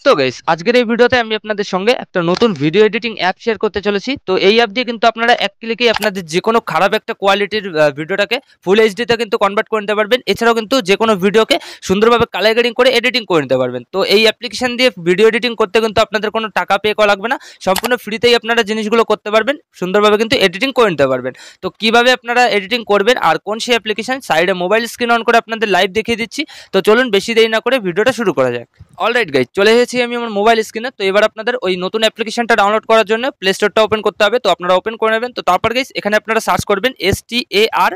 তো গাইস আজকের এই ভিডিওতে আমি আপনাদের সঙ্গে একটা নতুন ভিডিও এডিটিং অ্যাপ শেয়ার করতে চলেছি। তো এই অ্যাপ দিয়ে কিন্তু আপনারা এক ক্লিকেই আপনাদের যে কোনো খারাপ একটা কোয়ালিটির ভিডিওটাকে ফুল এইচডি তে কিন্তু কনভার্ট করে নিতে পারবেন। এছাড়াও কিন্তু যে কোনো ভিডিওকে সুন্দরভাবে কালার গ্রেডিং করে এডিটিং করে নিতে পারবেন। তো এই অ্যাপ্লিকেশন দিয়ে ভিডিও এডিটিং করতে কিন্তু আপনাদের কোনো টাকা পে করা লাগবে না, সম্পূর্ণ ফ্রিতেই আপনারা জিনিসগুলো করতে পারবেন, সুন্দরভাবে কিন্তু এডিটিং করে নিতে পারবেন। তো কিভাবে আপনারা এডিটিং করবেন আর কোন সেই অ্যাপ্লিকেশন, সাইডে মোবাইল স্ক্রিন অন করে আপনাদের লাইভ দেখিয়ে দিচ্ছি। তো চলুন বেশি দেরি না করে ভিডিওটা শুরু করা যাক। অলরাইট গাইজ, চলে এসেছি আমি আমার মোবাইল স্ক্রিনে। তো এবার আপনাদের ওই নতুন অ্যাপ্লিকেশনটা ডাউনলোড করার জন্য প্লে স্টোরটা ওপেন করতে হবে। তো আপনারা ওপেন করে নেবেন। তো তারপর গাইজ এখানে আপনারা সার্চ করবেন STAR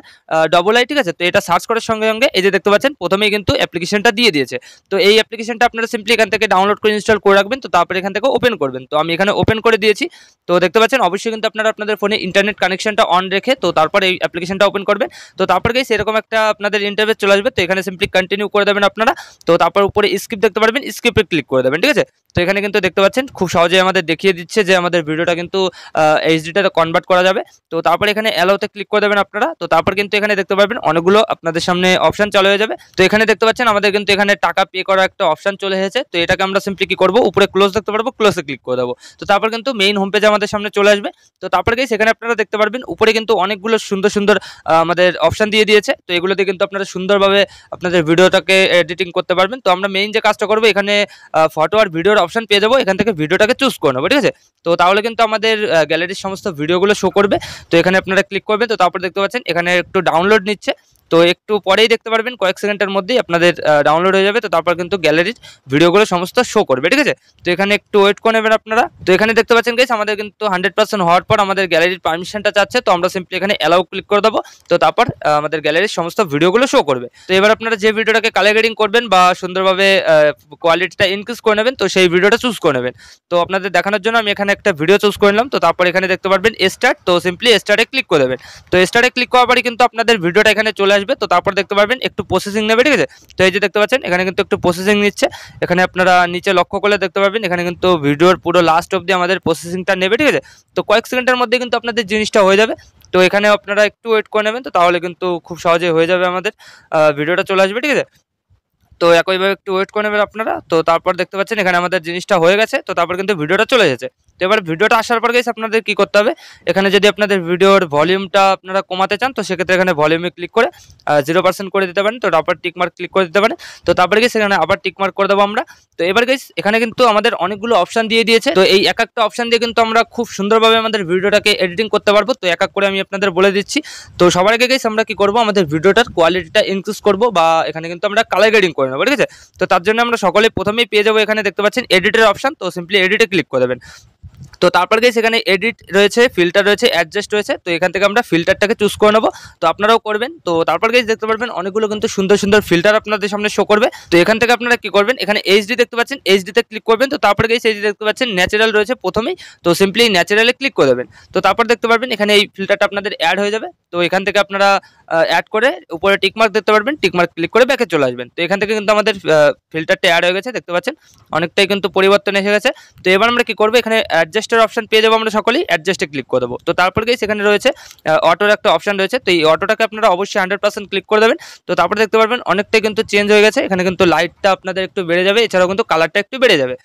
ঠিক আছে। তো এটা সার্চ করার সঙ্গে সঙ্গে এই যে দেখতে পাচ্ছেন প্রথমেই কিন্তু অ্যাপ্লিকেশনটা দিয়ে দিয়েছে। তো এই অ্যাপ্লিকেশনটা আপনারা সিম্পলি এখান থেকে ডাউনলোড করে ইনস্টল করে রাখবেন। তো তারপরে এখান থেকে ওপেন করবেন। তো আমি এখানে ওপেন করে দিয়েছি। তো দেখতে পাচ্ছেন অবশ্যই কিন্তু আপনারা আপনাদের ফোনে ইন্টারনেট কানেকশনটা অন রেখে তো তারপর এই অ্যাপ্লিকেশনটা ওপেন করবেন। তো তারপর গাইজ এরকম একটা আপনাদের ইন্টারফেস চলে আসবে। তো এখানে সিম্পলি কন্টিনিউ করে দেবেন আপনারা। তো তারপর উপরে স্কিপ দেখতে পারবেন, স্কিপে ক্লিক করে দেবেন, ঠিক আছে। তো এখানে কিন্তু দেখতে পাচ্ছেন খুব সহজেই আমাদের দেখিয়ে দিচ্ছে যে আমাদের ভিডিওটা কিন্তু এইচডিতে কনভার্ট করা যাবে। তো তারপর এখানে অ্যালাউতে ক্লিক করে দেবেন আপনারা। তো তারপর কিন্তু এখানে দেখতে পারবেন অনেকগুলো আপনাদের সামনে অপশন চালু হয়ে যাবে। তো এখানে দেখতে পাচ্ছেন আমাদের কিন্তু এখানে টাকা পে করার একটা অপশন চলে এসেছে। তো এটাকে আমরা সিম্পলি কি করব, উপরে ক্লোজ দেখতে পারবো, ক্লোজে ক্লিক করে দেবো। তো তারপর কিন্তু মেইন হোম পেজ আমাদের সামনে চলে আসবে। তো তারপর গিয়ে সেখানে আপনারা দেখতে পারবেন উপরে কিন্তু অনেকগুলো সুন্দর সুন্দর আমাদের অপশন দিয়ে দিয়েছে। তো এগুলোতে কিন্তু আপনারা সুন্দরভাবে আপনাদের ভিডিওটাকে এডিটিং করতে পারবেন। তো আমরা মেইন যে কাজটা করবো, এখানে ফটো আর ভিডিওর অপশন পেয়ে যাবো। এখান থেকে ভিডিওটাকে চুজ করে নেবো, ঠিক আছে। তো তাহলে কিন্তু আমাদের গ্যালারির সমস্ত ভিডিওগুলো শো করবে। তো এখানে আপনারা ক্লিক করবেন। তো তারপর দেখতে পাচ্ছেন এখানে একটু ডাউনলোড নিচ্ছে। তো একটু পরেই দেখতে পারবেন কয়েক সেকেন্ডের মধ্যেই আপনাদের ডাউনলোড হয়ে যাবে। তো তারপর কিন্তু গ্যালারির ভিডিওগুলো সমস্ত শো করবে, ঠিক আছে। তো এখানে একটু ওয়েট করে নেবেন আপনারা। তো এখানে দেখতে পাচ্ছেন গাইস আমাদের কিন্তু 100% হওয়ার পর আমাদের গ্যালারির পারমিশনটা চাচ্ছে। তো আমরা সিম্পলি এখানে অ্যালাউ ক্লিক করে দেবো। তো তারপর আমাদের গ্যালারির সমস্ত ভিডিওগুলো শো করবে। তো এবার আপনারা যে ভিডিওটাকে কালার গ্রেডিং করবেন বা সুন্দরভাবে কোয়ালিটিটা ইনক্রিজ করে নেবেন, তো সেই ভিডিওটা চুজ করে নেবেন। তো আপনাদের দেখানোর জন্য আমি এখানে একটা ভিডিও চুজ করে নিলাম। তো তারপর এখানে দেখতে পারবেন স্টার্ট। তো সিম্পলি স্টার্টে ক্লিক করে দেবেন। তো স্টার্টে ক্লিক করার পরে কিন্তু আপনাদের ভিডিওটা এখানে চলে আসবে। তো তারপর দেখতে পারবেন একটু প্রসেসিং নেবে, ঠিক আছে। তো এই যে দেখতে পাচ্ছেন এখানে কিন্তু একটু প্রসেসিং নিচ্ছে। এখানে আপনারা নিচে লক্ষ্য করলে দেখতে পারবেন এখানে কিন্তু ভিডিওর পুরো লাস্ট অবধি আমাদের প্রসেসিংটা নেবে, ঠিক আছে। তো কয়েক সেকেন্ডের মধ্যে কিন্তু আপনাদের জিনিসটা হয়ে যাবে। তো এখানে আপনারা একটু ওয়েট করে নেবেন। তো তাহলে কিন্তু খুব সহজে হয়ে যাবে, আমাদের ভিডিওটা চলে আসবে, ঠিক আছে। তো একইভাবে একটু ওয়েট করে নেবেন আপনারা। তো তারপর দেখতে পাচ্ছেন এখানে আমাদের জিনিসটা হয়ে গেছে। তো তারপর কিন্তু ভিডিওটা চলে এসেছে। তো এবার ভিডিওটা আসার পর গেছে আপনাদের কি করতে হবে, এখানে যদি আপনাদের ভিডিওর ভলিউমটা আপনারা কমাতে চান, তো সেক্ষেত্রে এখানে ভলিউমে ক্লিক করে 0% করে দিতে পারেন। তো তারপর টিকমার্ক ক্লিক করে দিতে পারেন। তো তারপরে গিয়ে সেখানে আবার টিকমার্ক করে দেবো আমরা। তো এবার গেস এখানে কিন্তু আমাদের অনেকগুলো অপশন দিয়ে দিয়েছে। তো এই এক একটা অপশন দিয়ে কিন্তু আমরা খুব সুন্দরভাবে আমাদের ভিডিওটাকে এডিটিং করতে পারবো। তো এক এক করে আমি আপনাদের বলে দিচ্ছি। তো সবার আগে গেস আমরা কি করবো, আমাদের ভিডিওটার কোয়ালিটিটা ইনক্রিজ করবো বা এখানে কিন্তু আমরা কালার গ্রেডিং করে নেবো, ঠিক আছে। তো তার জন্য আমরা সকলে প্রথমেই পেয়ে যাবো এখানে দেখতে পাচ্ছেন এডিটের অপশন। তো সিম্পলি এডিটে ক্লিক করে দেবেন। তো তারপর গিয়ে সেখানে এডিট রয়েছে, ফিল্টার রয়েছে, অ্যাডজাস্ট রয়েছে। তো এখান থেকে আমরা ফিল্টারটাকে চুজ করে নেবো। তো আপনারাও করবেন। তো তারপর গিয়ে দেখতে পারবেন অনেকগুলো কিন্তু সুন্দর সুন্দর ফিল্টার আপনাদের সামনে শো করবে। তো এখান থেকে আপনারা কি করবেন, এখানে এইচডি দেখতে পাচ্ছেন, এইচডিতে ক্লিক করবেন। তো তারপর গিয়ে এইচডি দেখতে পাচ্ছেন ন্যাচারাল রয়েছে প্রথমেই। তো সিম্পলি ন্যাচারালে ক্লিক করে দেবেন। তো তারপর দেখতে পারবেন এখানে এই ফিল্টারটা আপনাদের অ্যাড হয়ে যাবে। তো এখান থেকে আপনারা অ্যাড করে উপরে টিকমার্ক দেখতে পারবেন, টিকমার্ক ক্লিক করে ব্যাকে চলে আসবেন। তো এখান থেকে কিন্তু আমাদের ফিল্টারটা অ্যাড হয়ে গেছে, দেখতে পাচ্ছেন অনেকটাই কিন্তু পরিবর্তন এসে গেছে। তো এবার আমরা কি করবো, এখানে অ্যাডজাস্টের অপশন পেয়ে যাবো আমরা সকলেই, অ্যাডজাস্টে ক্লিক করে দেবো। তো তারপর গিয়ে সেখানে রয়েছে অটোর একটা অপশন রয়েছে। তো এই অটোটাকে আপনারা অবশ্যই 100% ক্লিক করে দেবেন। তো তারপর দেখতে পারবেন অনেকটাই কিন্তু চেঞ্জ হয়ে গেছে। এখানে কিন্তু লাইটটা আপনাদের একটু বেড়ে যাবে, এছাড়াও কিন্তু কালারটা একটু বেড়ে যাবে।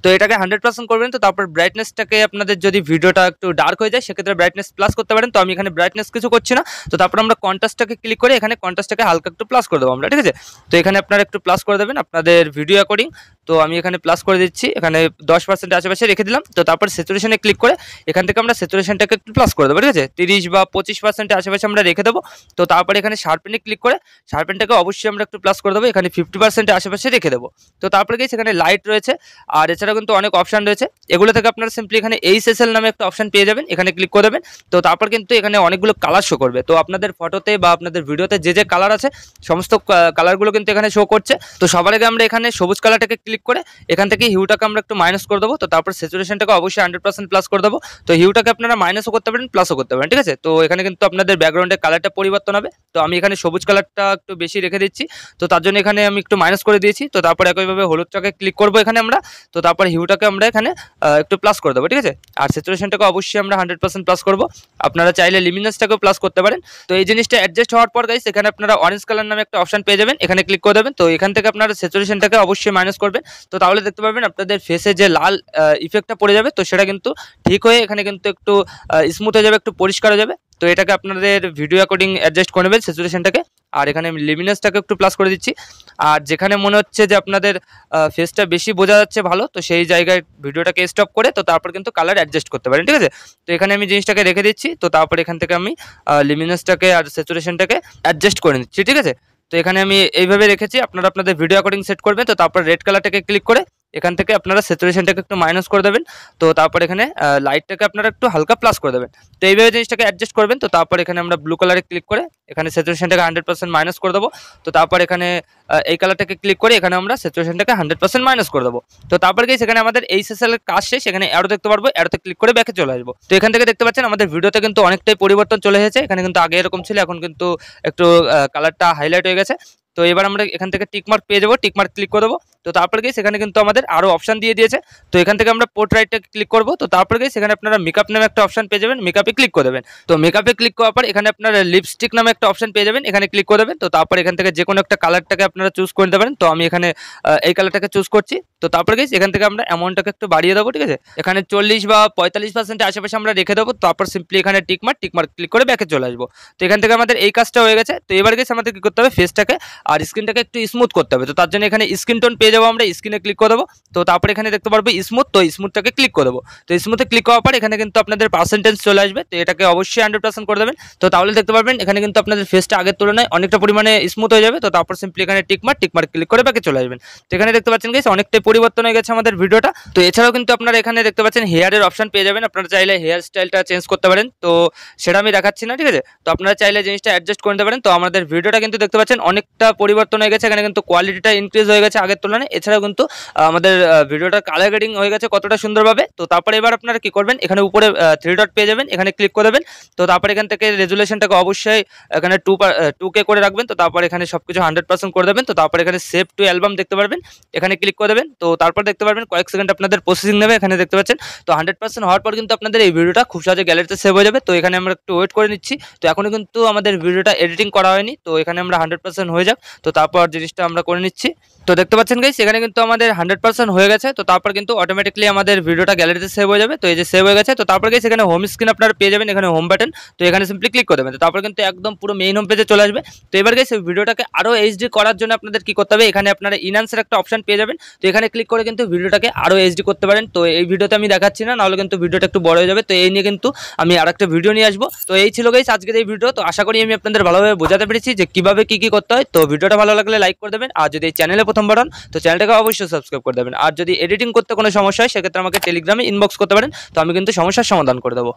তো এটাকে 100% করবেন। তো তারপর ব্রাইটনেসটাকে আপনাদের যদি ভিডিওটা একটু ডার্ক হয়ে যায়, সেক্ষেত্রে ব্রাইটনেস প্লাস করতে পারেন। তো আমি এখানে ব্রাইটনেস কিছু করছি না। তো তারপর আমরা কন্ট্রাস্টটাকে ক্লিক করে এখানে কন্ট্রাস্টটাকে হালকা একটু প্লাস করে দেবো আমরা, ঠিক আছে। তো এখানে আপনারা একটু প্লাস করে দেবেন আপনাদের ভিডিও অ্যাকর্ডিং। তো আমি এখানে প্লাস করে দিচ্ছি, এখানে 10% আশেপাশে রেখে দিলাম। তো তারপর স্যাচুরেশনে ক্লিক করে এখান থেকে আমরা স্যাচুরেশনটাকে একটু প্লাস করে দেবো, ঠিক আছে। 30 বা 25% আশেপাশে আমরা রেখে দেবো। তো তারপরে এখানে শার্পেনে ক্লিক করে শার্পেনটাকে অবশ্যই আমরা একটু প্লাস করে দেবো, এখানে 50% আশেপাশে রেখে দেবো। তো তারপরে গিয়ে সেখানে লাইট রয়েছে, আর এছাড়াও কিন্তু অনেক অপশন রয়েছে। এগুলো থেকে আপনারা সিম্পলি এখানে এইচএসএল নামে একটা অপশন পেয়ে যাবেন, এখানে ক্লিক করে দেবেন। তো তারপর কিন্তু এখানে অনেকগুলো কালার শো করবে। তো আপনাদের ফটোতে বা আপনাদের ভিডিওতে যে যে কালার আছে সমস্ত কালারগুলো কিন্তু এখানে শো করছে। তো সবার আগে আমরা এখানে সবুজ কালারটাকে ক্লিক করে এখান থেকে হিউটাকে আমরা একটু মাইনাস করে দেবো। তো তারপর স্যাচুরেশনটাকে অবশ্যই 100% প্লাস করে দেবো। তো হিউটাকে আপনারা মাইনাসও করতে পারেন, প্লাসও করতে পারেন, ঠিক আছে। তো এখানে কিন্তু আপনাদের ব্যাকগ্রাউন্ডের কালারটা পরিবর্তন হবে। তো আমি এখানে সবুজ কালারটা একটু বেশি রেখে দিচ্ছি। তো তার জন্য এখানে আমি একটু মাইনাস করে দিয়েছি। তো তারপর একইভাবে হলুদটাকে ক্লিক করবো এখানে আমরা। তো তারপর হিউটাকে আমরা এখানে একটু প্লাস করে দেবো, ঠিক আছে। আর স্যাচুরেশনটাকে অবশ্যই আমরা 100% প্লাস করব। আপনারা চাইলে লিমিনাসটাকেও প্লাস করতে পারেন। তো এই জিনিসটা অ্যাডজাস্ট হওয়ার পর গাইস এখানে আপনারা অরেঞ্জ কালার নামে একটা অপশন পেয়ে যাবেন, এখানে ক্লিক করে দেবেন। তো এখান থেকে আপনারা স্যাচুরেশনটাকে অবশ্যই মাইনাস করবেন। তো তাহলে দেখতে পাবেন আপনাদের ফেসে যে লাল ইফেক্টটা পড়ে যাবে, তো সেটা কিন্তু ঠিক হয়ে এখানে কিন্তু একটু স্মুথ হয়ে যাবে, একটু পরিষ্কার হয়ে যাবে। তো এটাকে আপনাদের ভিডিও অ্যাকর্ডিং অ্যাডজাস্ট করে নেবেন স্যাচুরেশনটাকে। আর এখানে আমি লিমিনাসটাকে একটু প্লাস করে দিচ্ছি। আর যেখানে মনে হচ্ছে যে আপনাদের ফেসটা বেশি বোঝা যাচ্ছে ভালো, তো সেই জায়গায় ভিডিওটাকে স্টপ করে তো তারপর কিন্তু কালার অ্যাডজাস্ট করতে পারেন, ঠিক আছে। তো এখানে আমি জিনিসটাকে রেখে দিচ্ছি। তো তারপর এখান থেকে আমি লিমিনাসটাকে আর স্যাচুরেশনটাকে অ্যাডজাস্ট করে নিচ্ছি, ঠিক আছে। তো এখানে আমি এইভাবে রেখেছি, আপনারা আপনাদের ভিডিও অ্যাকর্ডিং সেট করবেন। তো তারপর রেড কালারটাকে ক্লিক করে এখান থেকে আপনারা স্যাচুরেশনটাকে একটু মাইনাস করে দেবেন। তো তারপর এখানে লাইটটাকে আপনারা একটু হালকা প্লাস করে দেবেন। তো এইভাবে জিনিসটাকে অ্যাডজাস্ট করবেন। তো তারপর এখানে আমরা ব্লু কালারে ক্লিক করে এখানে স্যাচুরেশনটাকে 100% মাইনাস করে দেবো। তো তারপর এখানে এই কালারটাকে ক্লিক করে এখানে আমরা স্যাচুরেশনটাকে 100% মাইনাস করে দেবো। তো তারপর গিয়ে সেখানে আমাদের এই সেশনের কাজ শেষ, এখানে অ্যারো দেখতে পারবো, অ্যারোতে ক্লিক করে ব্যাকে চলে আসবো। তো এখান থেকে দেখতে পাচ্ছেন আমাদের ভিডিওতে কিন্তু অনেকটাই পরিবর্তন চলে এসেছে। এখানে কিন্তু আগে এরকম ছিল, এখন কিন্তু একটু কালারটা হাইলাইট হয়ে গেছে। তো এবার আমরা এখান থেকে টিকমার্ক পেয়ে যাবো, টিকমার্ক ক্লিক করে দেবো। তো তারপর গিয়ে সেখানে কিন্তু আমাদের আরও অপশান দিয়ে দিয়েছে। তো এখান থেকে আমরা পোর্ট্রাইটটাকে ক্লিক করবো। তো তারপর গিয়ে সেখানে আপনারা মেকআপ নামে একটা অপশান পেয়ে যাবেন, মেকআপে ক্লিক করে দেবেন। তো মেকআপে ক্লিক করার পর এখানে আপনারা লিপস্টিক নামে একটা অপশান পেয়ে যাবেন, এখানে ক্লিক করে দেবেন। তো তারপর এখান থেকে যে কোনো একটা কালারটাকে আপনারা চুজ করে নিতে পারেন। তো আমি এখানে এই কালারটাকে চুজ করছি। তো তারপর গিয়ে এখান থেকে আমরা অ্যামাউন্টটাকে একটু বাড়িয়ে দেবো, ঠিক আছে। এখানে 40 বা 45% আশেপাশে আমরা রেখে দেবো। তারপর সিম্পলি এখানে টিকমার্ক ক্লিক করে ব্যাকে চলে আসবো। তো এখান থেকে আমাদের এই কাজটা হয়ে গেছে। তো এবার গেছে আমাদের কি করতে হবে, ফেসটাকে আর স্ক্রিনটাকে একটু স্মুথ করতে হবে। তো তার জন্য এখানে স্ক্রিন টোন পেয়ে যাবো, আমরা স্ক্রিনে ক্লিক করে দেবো। তো তারপর এখানে দেখতে পারবো স্মুথ, তো স্মুথটাকে ক্লিক করে দেবো। তো স্মুথে ক্লিক করার পর এখানে কিন্তু আপনাদের পার্সেন্টেজ চলে আসবে। তো এটাকে অবশ্যই 100% করে দেবেন। তো তাহলে দেখতে পারবেন এখানে কিন্তু আপনাদের ফেসটা আগের তুলনায় অনেকটা পরিমাণে স্মুথ হয়ে যাবে। তো তারপর সিম্পলি এখানে টিকমার্ক ক্লিক করে ব্যাকে চলে আসবেন। তো এখানে দেখতে পাচ্ছেন গাইস অনেকটাই পরিবর্তন হয়ে গেছে আমাদের ভিডিওটা। তো এছাড়াও কিন্তু আপনারা এখানে দেখতে পাচ্ছেন হেয়ারের অপশন পেয়ে যাবেন, আপনারা চাইলে হেয়ার স্টাইলটা চেঞ্জ করতে পারেন। তো সেটা আমি দেখাচ্ছি না, ঠিক আছে। তো আপনারা চাইলে জিনিসটা অ্যাডজাস্ট করে নিতে পারেন। তো আমাদের ভিডিওটা কিন্তু দেখতে পাচ্ছেন অনেকটা পরিবর্তন হয়ে গেছে, এখানে কিন্তু কোয়ালিটিটা ইনক্রিজ হয়ে গেছে আগের তুলনায়। এছাড়াও কিন্তু আমাদের ভিডিওটার কালার গ্রেডিং হয়ে গেছে কতটা সুন্দরভাবে। তো তারপরে এবার আপনারা কি করবেন, এখানে উপরে 3 ডট পেয়ে যাবেন, এখানে ক্লিক করে দেবেন। তো তারপর এখান থেকে রেজুলেশনটাকে অবশ্যই এখানে 2K করে রাখবেন। তো তারপর এখানে সবকিছু 100% করে দেবেন। তো তারপর এখানে সেভ টু অ্যালবাম দেখতে পারবেন, এখানে ক্লিক করে দেবেন। তো তারপর দেখতে পারবেন কয়েক সেকেন্ড আপনাদের প্রসেসিং নেবে, এখানে দেখতে পাচ্ছেন। তো 100% হওয়ার পর কিন্তু আপনাদের এই ভিডিওটা খুব সহজে গ্যালারিতে সেভ হয়ে যাবে। তো এখানে আমরা একটু ওয়েট করে নিচ্ছি। তো এখনো কিন্তু আমাদের ভিডিওটা এডিটিং করা হয়নি। তো এখানে আমরা 100% হয়ে যাক, তো তারপর জিনিসটা আমরা করে নিচ্ছি। তো দেখতে পাচ্ছেন গাইস এখানে কিন্তু আমাদের 100% হয়ে গেছে। তো তারপর কিন্তু অটোমেটিকলি আমাদের ভিডিওটা গ্যালারিতে সেভ হয়ে যাবে। তো এই যে সেভ হয়ে গেছে। তো তারপর গাইস এখানে হোম স্ক্রিন আপনারা পেয়ে যাবেন, এখানে হোম বাটন। তো এখানে সিম্পলি ক্লিক করে দেবেন। তো তারপর কিন্তু একদম পুরো মেইন হোম পেজে চলে আসবে। তো এবার গাইস এই ভিডিওটাকে আরো এইচডি করার জন্য আপনাদের কি করতে হবে, এখানে আপনারা ইনহ্যান্সের একটা অপশন পেয়ে যাবেন। তো এখানে ক্লিক করে কিন্তু ভিডিওটাকে আরো এইচডি করতে পারেন। তো এই ভিডিওতে আমি দেখাচ্ছি না, নাহলে কিন্তু ভিডিওটা একটু বড় হয়ে যাবে। তো এই নিয়ে কিন্তু আমি আরেকটা ভিডিও নিয়ে আসবো। তো এই ছিল গাইস আজকের এই ভিডিও। তো আশা করি আমি আপনাদের ভালোভাবে বোঝাতে পেরেছি যে কিভাবে কি করতে হয়। তো ভিডিওটা ভালো লাগলে লাইক করে দেবেন, আর যদি এই চ্যানেলে প্রথমবার হন তো চ্যানেলটাকে অবশ্যই সাবস্ক্রাইব করে দেবেন। আর যদি এডিটিং করতে কোনো সমস্যা হয় সেক্ষেত্রে আমাকে টেলিগ্রামে ইনবক্স করতে পারেন। তো আমি কিন্তু সমস্যার সমাধান করে দেবো।